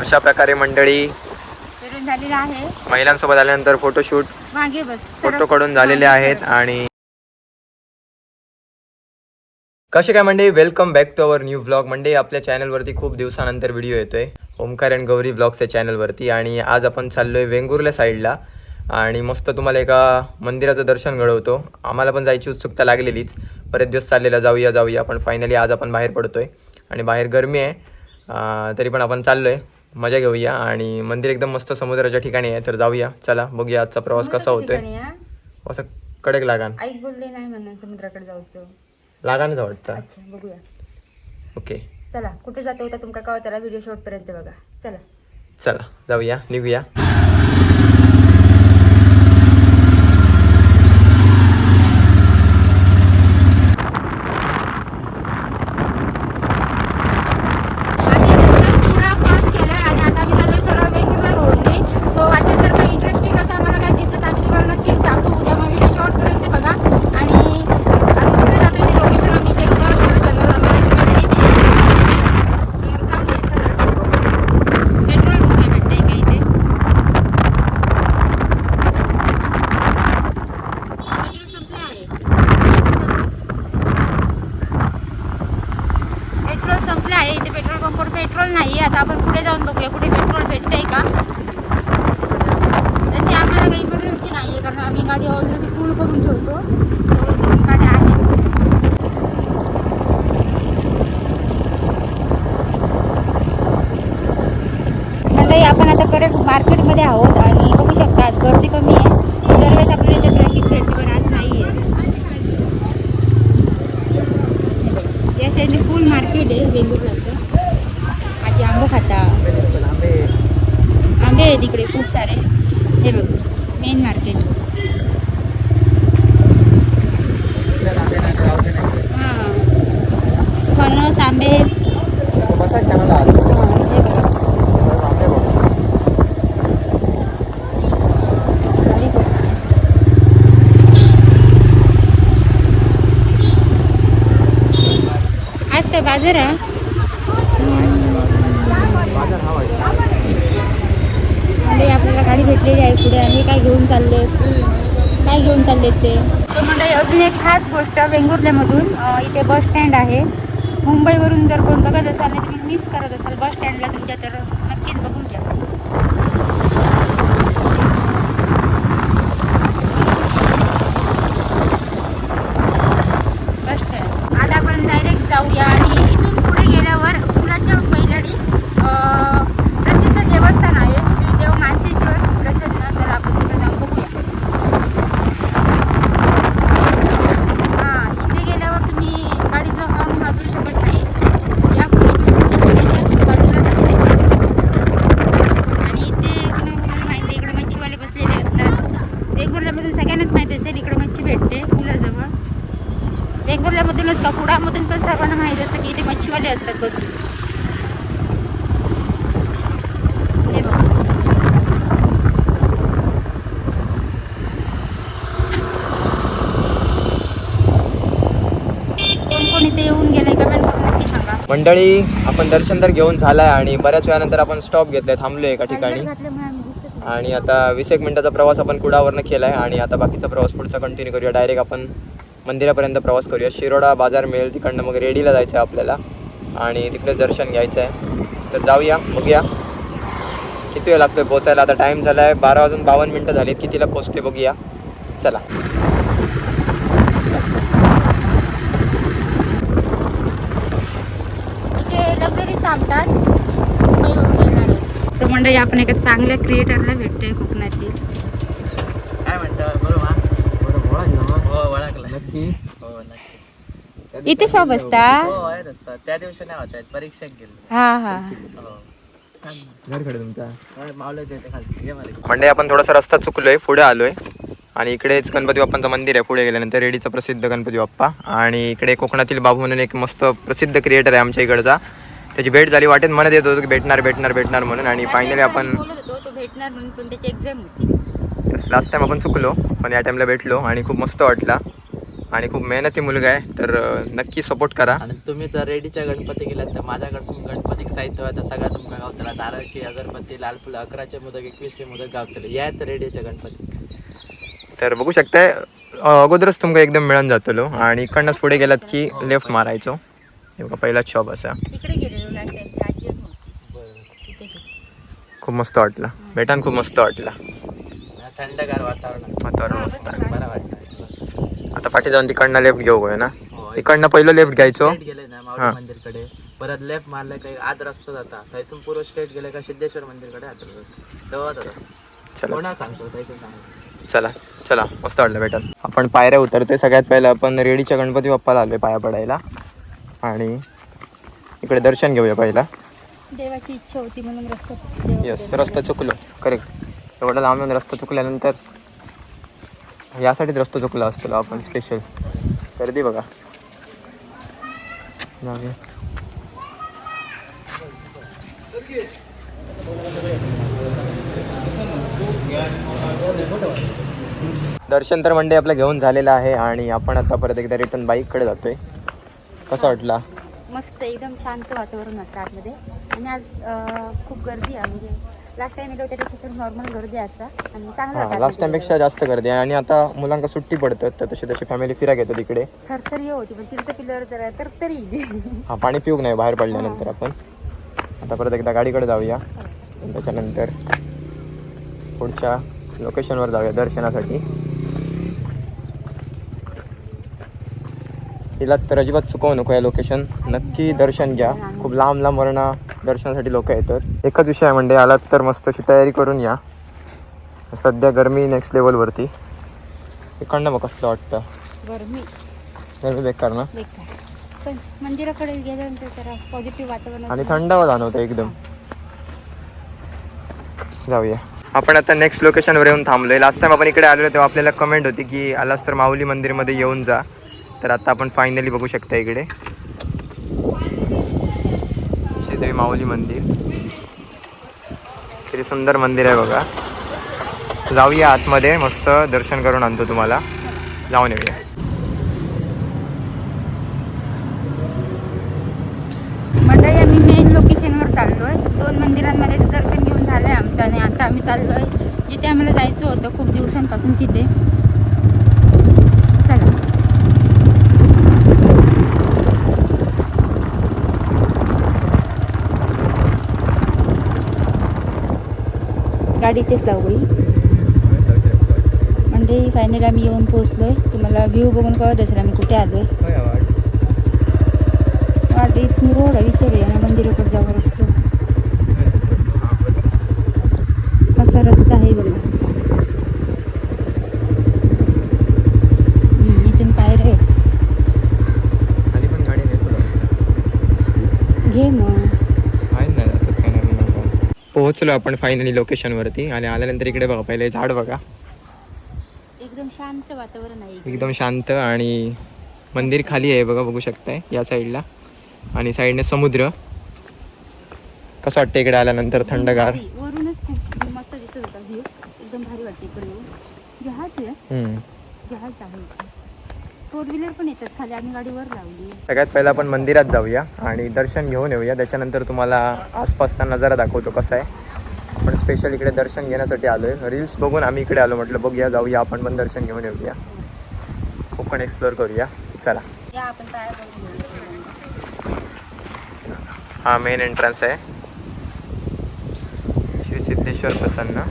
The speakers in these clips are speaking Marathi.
अशा प्रकारे मंडळी करून झालेला आहे. महिलांसोबत आल्यानंतर फोटोशूट मागे बस फोटो कडून झालेले आहेत. आणि कसे काय मंडळी, welcome back to our new blog. मंडळी आपल्या चॅनलवरती खूप दिवसानंतर व्हिडिओ येतोय ओमकार अँड गौरी ब्लॉगच्या चॅनलवरती. आणि आज आपण चाललोय वेंगुर्ल्या साईडला आणि मस्त तुम्हाला एका मंदिराचं दर्शन घडवतो. आम्हाला पण जायची उत्सुकता लागलेलीच, बरेच दिवस चाललेला जाऊया पण फायनली आज आपण बाहेर पडतोय. आणि बाहेर गरमी आहे तरी पण आपण चाललोय, मजा घेऊया. आणि मंदिर एकदम मस्त समुद्राच्या ठिकाणी आहे, तर जाऊया. चला बघूया आजचा प्रवास कसा होतोय. असं कडक लागान ऐक बोलले नाही म्हणून समुद्राकडे जायचं लागानच वाटतं. अच्छा बघूया. ओके चला कुठे जातो होता तुमका कळत, त्याला व्हिडिओ शेवट पर्यंत बघा. चला चला जाऊया, निघूया. पेट्रोल नाही. आता आपण पुढे जाऊन बघूया कुठे पेट्रोल भेटतंय का. तसे आम्हाला काही इमर्जन्सी नाही आहे, कारण आम्ही गाडी ऑलरेडी फुल करून ठेवतो. सो 2 गाड्या आहेत. मंडळी आपण आता करेक्ट मार्केटमध्ये आहोत आणि बघू शकता आज गर्दी कमी आहे. दरवेळेस आपल्याला इथे ट्रॅफिक भेटते पण आज नाही आहे. या साईडने फुल मार्केट आहे वेंगुर्ल्याचं. आजी आंबे खाता, आंबे आहे तिकडे खूप सारे. हे बघ मेन मार्केट. हां फणस आंबे. आज काय बाजार आहे. आपल्याला गाडी भेटलेली आहे पुढे. आणि काय घेऊन चालले ते तर म्हणजे अजून एक खास गोष्ट वेंगुर्ल्यामधून इथे बस स्टँड आहे. मुंबईवरून जर कोण बघत असाल नाही तुम्ही मिस करत असाल बस स्टँडला तुमच्या, तर नक्कीच बघून घ्या. Bus stand. आता आपण डायरेक्ट जाऊया आणि इथून पुढे गेल्यावर पुलाच्या पहिल्याडी प्रसिद्ध देवस्थान आहे श्री देव मानसेश्वर प्रसन्न. तर आपण तिकडे जाऊन बघूया. हां इथे गेल्यावर तुम्ही गाडीचं हॉर्न वाजवू शकत नाही. या पुढच्या बाजूला रस्ते पडतात. आणि इथे कुणाला माहिती इकडे मच्छीवाले बसलेले असतात. वेंगुर्ल्यामधून सगळ्यांनाच माहिती असेल इकडे मच्छी भेटते पुलाजवळ. वेंगुर्ल्यामधूनच का कुडामधून पण सर्वांना माहीत असतं की इथे मच्छीवाले असतात बसून. हे बघा कोण इथे येऊन गेलंय कमेंट करून नक्की सांगा. मंडळी आपण दर्शन तर घेऊन झालाय आणि बऱ्याच वेळानंतर आपण स्टॉप घेतलाय, थांबलोय एका ठिकाणी. आणि आता 20 एक मिनिटाचा प्रवास आपण कुडावरनं केलाय. आणि आता बाकीचा प्रवास पुढचा कंटिन्यू करूया. डायरेक्ट आपण मंदिरापर्यंत प्रवास करूया. शिरोडा बाजार मिळेल तिकडनं मग रेडीला जायचं आहे आपल्याला आणि तिकडे दर्शन घ्यायचं आहे. तर जाऊया बघूया किती वेळ लागतोय पोचायला. आता टाईम झाला आहे 12:52 झालीत. कितीला पोचते बघूया. चला इथे लक्झरी थांबतात मुंबईवरून येणारे. तर मंडळी आपण एका चांगल्या क्रिएटरला भेटतोय कोकणातली. काय म्हणतात बरोबर नक्की. इथे शॉप असता त्या दिवशी नाही होत परीक्षेत गेलो. हा म्हणजे आपण थोडासा रस्ता चुकलोय, पुढे आलोय. आणि इकडेच गणपती बाप्पांचं मंदिर आहे पुढे गेल्यानंतर, रेडीचा प्रसिद्ध गणपती बाप्पा. आणि इकडे कोकणातील बाबू म्हणून एक मस्त प्रसिद्ध क्रिएटर आहे आमच्या इकडचा. त्याची भेट झाली, वाटेत म्हणत येत होतो की भेटणार म्हणून. आणि फायनली आपण तो भेटणार म्हणून पण त्याची एक्झाम होती. लास्ट टाइम आपण चुकलो पण या टाइमला भेटलो आणि खूप मस्त वाटला. आणि खूप मेहनती मुलगा आहे, तर नक्की सपोर्ट करा. आणि तुम्ही जर रेडीच्या गणपती गेलात तर माझ्याकडसून गणपतीक साहित्य होता सगळ्या तुमका गावतला. नारळकी, अगरबत्ती, लाल फुलं, 11चे मोदक, 21चे मोदक गावतले. या तर रेडीच्या गणपती. तर बघू शकताय अगोदरच तुमका एकदम मिळून जातलो. आणि इकडनंच पुढे गेलात की लेफ्ट मारायचो. हे बघा पहिलाच शॉप असा. इकडे गेलेलो लास्ट टाइम ती आजी होती तिथे गेलो. खूप मस्त वाटला भेटान, खूप मस्त वाटला. थंडगार वातावरण मस्त आहे. बरं वाटतं. आता पाठी जाऊन तिकडनं लेफ्ट घेऊ ना. हो, इकडनं पहिलं लेफ्ट घ्यायचो. स्ट्रेट गेले ना माऊली मंदिरकडे, परत लेफ्ट मारलं काही आत रस्ता जाता, थैसून पूर्व स्ट्रेट गेले का सिद्धेश्वर मंदिरकडे आत रस्ता जवळच चला कोणा सांगतो थैसून सांगतो. चला चला मस्त वाटलं भेटान. आपण पायऱ्या उतरतोय. सगळ्यात पहिलं आपण रेडीच्या गणपती बाप्पाला आलोय पाया पडायला. आणि इकडे दर्शन घेऊया पहिला. देवाची इच्छा होती म्हणून रस्ता यस, रस्ता चुकलो. करेक्ट. एवढा लांबून रस्ता चुकल्यानंतर यासाठीच रस्ता चुकला असतो आपण स्पेशल. गर्दी बघा. जाऊया. दर्शन तर मंडे आपलं घेऊन झालेलं आहे आणि आपण आता परत एकदा रिटर्न बाईककडे जातोय. कसा वाटला? मस्त एकदम शांत वातावरण वाटतं आतमध्ये. आणि आज खूप गर्दी आहे, म्हणजे लास्ट टाइम येलो त्यापेक्षा तर नॉर्मल गर्दी असता आणि चांगलं वाटतं. लास्ट टाइमपेक्षा जास्त गर्दी आहे. आणि आता मुलांना सुट्टी पडतात तर तशी तशी फॅमिली फिरा घेतात तिकडे. थरथर ये होती पण तिथं पिल्लर जरा तर तरी हा, पाणी पिऊक नाही बाहेर पडल्यानंतर. आपण आता परत एकदा गाडीकडे जाऊया. त्याच्यानंतर पुढच्या लोकेशनवर जाऊया दर्शनासाठी. तिला तर अजिबात चुकवू नको या लोकेशन. नक्की दर्शन घ्या. खूप लांब लांब वर्ण दर्शनासाठी लोक येतात. एकच विषय आहे म्हणजे आलात तर मस्त अशी तयारी करून या. सध्या गरमी नेक्स्ट लेवलवरती. इकडनं मग कसलं वाटतं? गरमी बेकार ना. पण मंदिराकडे गेल्यानंतर जरा पॉझिटिव्ह वातावरण आणि थंडावा जाणवतं एकदम. जाऊया. आपण आता नेक्स्ट लोकेशनवर येऊन थांबलोय. लास्ट टाइम आपण इकडे आलेलो तेव्हा आपल्याला कमेंट होती की आलास तर माऊली मंदिरमध्ये येऊन जा. तर आता आपण फायनली बघू शकता इकडे श्रीदेवी माऊली मंदिर. किती सुंदर मंदिर आहे बघा. जाऊया आतमध्ये, मस्त दर्शन करून आणतो तुम्हाला. जाऊन येऊया. मंडळी आम्ही मेन लोकेशनवर चाललोय. 2 मंदिरांमध्ये दर्शन घेऊन झालंय आमचं आणि आता आम्ही चाललोय जिथे आम्हाला जायचं होतं खूप दिवसांपासून तिथे. चला. गाडी इथेच लावू. म्हणजे फायनली आम्ही येऊन पोहोचलोय. तुम्हाला व्ह्यू बघून कळत असेल आम्ही कुठे आलोय. वाट इथून रोड आहे, विचारूया ना मंदिराकडे जावं रस्ता कसा रस्ता आहे बघा. इथून पायऱ्या आहेत. घे मग. पोहोचलो आपण फायनली लोकेशनवरती. आणि आल्यानंतर इकडे बघा पहिले झाड बघा. एकदम शांत वातावरण आहे. एकदम शांत. आणि मंदिर खाली आहे बघा, बघू शकताय या साईडला. आणि साईडने समुद्र. कसं वाटतं इकडे आल्यानंतर? थंडगार. वरूनच खूप मस्त दिसत होता व्ह्यू. एकदम भारी वाटते इकडे येऊन. जहाज आहे. जहाज आहे. 4 व्हीलर पण येतात खाली. आम्ही गाडीवर लावली. सगळ्यात पहिला आपण मंदिरात जाऊया आणि दर्शन घेऊन येऊया. त्याच्यानंतर तुम्हाला आसपासचा नजारा दाखवतो कसा आहे. आपण स्पेशल इकडे दर्शन घेण्यासाठी आलो आहे. रील्स बघून आम्ही इकडे आलो. म्हटलं बघूया, जाऊया आपण पण दर्शन घेऊन येऊया. कोकण एक्सप्लोअर करूया. चला. या आपण पाया पडून घेऊया. हा मेन एंट्रन्स आहे. श्री सिद्धेश्वर प्रसन्न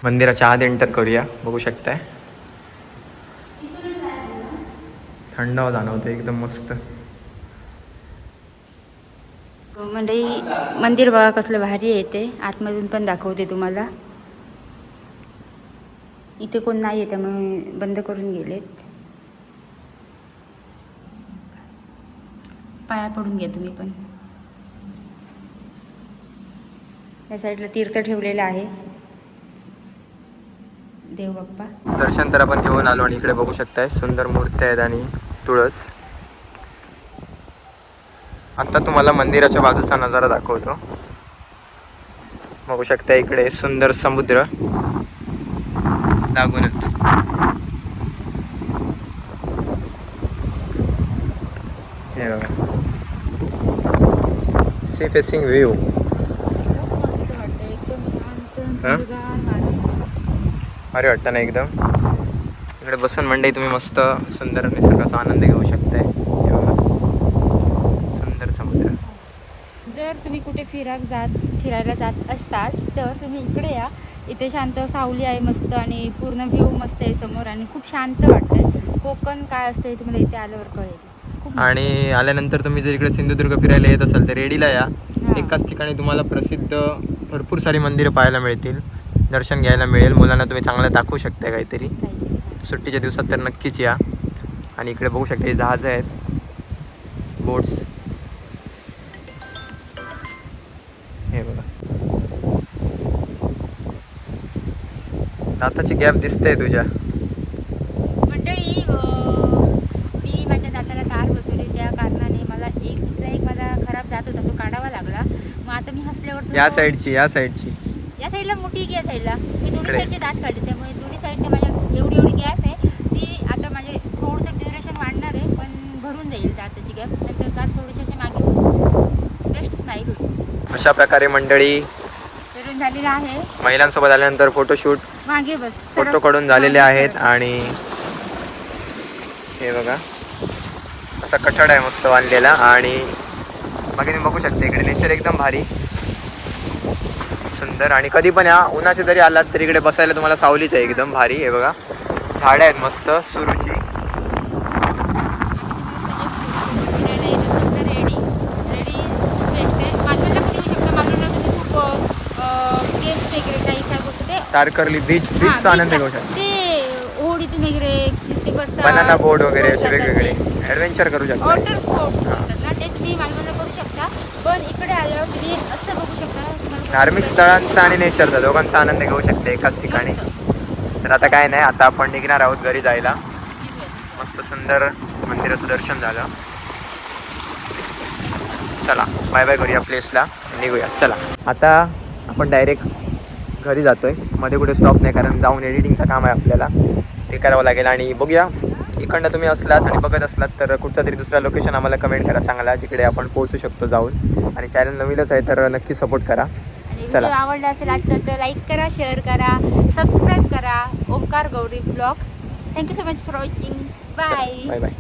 मंदिराच्या आत एंटर करूया. बघू शकताय थंड जाणवतं एकदम मस्त. मंडळी मंदिर बघा कसलं भारी आहे ते. आतमधून पण दाखवते तुम्हाला. इथे कोण नाही आहे त्यामुळे बंद करून गेलेत. पाया पडून घ्या तुम्ही पण. या साईडला तीर्थ ठेवलेलं आहे देव बाप्पा. दर्शन तर आपण घेऊन आलो आणि इकडे बघू शकताय सुंदर मूर्ती आहेत आणि तुळस. आता तुम्हाला मंदिराच्या बाजूचा नजारा दाखवतो. बघू शकता इकडे सुंदर समुद्र लागूनच. हे बघा सी फेसिंग व्ह्यू. खूप मस्त वाटतं एकदम शांत हा? हिरवागार वातावरण. भारी वाटतं ना एकदम. इकडे बसून मंडई तुम्ही मस्त सुंदर निसर्गाचा आनंद घेऊ शकताय. हे बघा सुंदर समुद्र. जर तुम्ही कुठे फिरायला जात असाल तर तुम्ही इकडे या. इथे शांत सावली आहे मस्त आणि पूर्ण व्ह्यू मस्त आहे समोर आणि खूप शांत वाटतंय. कोकण काय असतं हे तुम्हाला इथे आल्यावर कळेल. खूप मस्त. आणि आल्यानंतर तुम्ही जर इकडे सिंधुदुर्ग फिरायला येत असाल तर रेडीला या. हा. एकाच ठिकाणी तुम्हाला प्रसिद्ध भरपूर सारी मंदिरं पाहायला मिळतील, दर्शन घ्यायला मिळेल. मुलांना तुम्ही चांगलं दाखवू शकता काहीतरी. सुट्टीच्या दिवसात तर नक्कीच या. आणि इकडे बघू शकता हे जहाजं आहेत, बोट्स. हे बघा दाताची गॅप दिसते तुझ्या. मंडळी मी माझ्या दाताला तार बसवली त्या कारणाने मला एक मला खराब दात होता तो काढावा लागला. मग आता मी हसल्यावर या साईडची या साईडला मोठी की या साईडला मी दोन्ही इकडे. साईडचे दात काढले त्यामुळे दोन्ही साईडने माझ्या एवढी गॅप आहे ती आता माझे थोडंसं ड्युरेशन वाढणार आहे पण भरून जाईल दाताची गॅप. नंतर दात थोडेसे असे मागे होईल बेस्ट स्माईल होईल. अशा प्रकारे मंडळी भरून झालेला आहे. महिलांसोबत आल्यानंतर फोटोशूट मागे बस फोटो काढून झालेले आहेत. आणि हे बघा असा कठड आहे मस्त बांधलेला. आणि बाकी तुम्ही बघू शकता इकडे नेचर एकदम भारी सुंदर. आणि कधी पण या उन्हाचे जरी आलात तरी इकडे बसायला तुम्हाला सावलीच आहे एकदम भारी. हे बघा झाडं आहेत मस्त सुरूची. तारकर्ली बीचचा आनंद घेऊ शकता. ते होडीतून वगैरे ते बसतात बनाना बोट वगैरे असे जातात वेगवेगळे ते. ॲडव्हेंचर करू शकता. वॉटर स्पोर्ट्स म्हणतात ना ते तुम्ही मालवणला करू शकता. पण इकडे आल्यावर तुम्ही असं बघू शकता तुम्हाला धार्मिक स्थळांचा आणि नेचरचा दोघांचा आनंद घेऊ शकते एकाच ठिकाणी. मस्त. तर आता काय नाही, आता आपण निघणार आहोत घरी जायला. मस्त सुंदर मंदिराचं दर्शन झालं. चला बाय बाय करूया प्लेसला, निघूया. चला आता आपण डायरेक्ट घरी जातोय. मध्ये कुठे स्टॉप नाही कारण जाऊन एडिटिंगचं काम आहे आपल्याला, ते करावं लागेल. आणि बघूया इकडनं तुम्ही असलात आणि बघत असलात तर कुठचा तरी दुसरा लोकेशन आम्हाला कमेंट करा चांगला जिकडे आपण पोहोचू शकतो जाऊन. आणि चॅनल नवीनच आहे तर नक्की सपोर्ट करा. आणि चला. व्हिडिओ आवडला असेल आजचा तर लाईक करा, शेअर करा, सबस्क्राईब करा. Omkar Gauri blogs. Thank you so much for watching. Bye. Bye bye.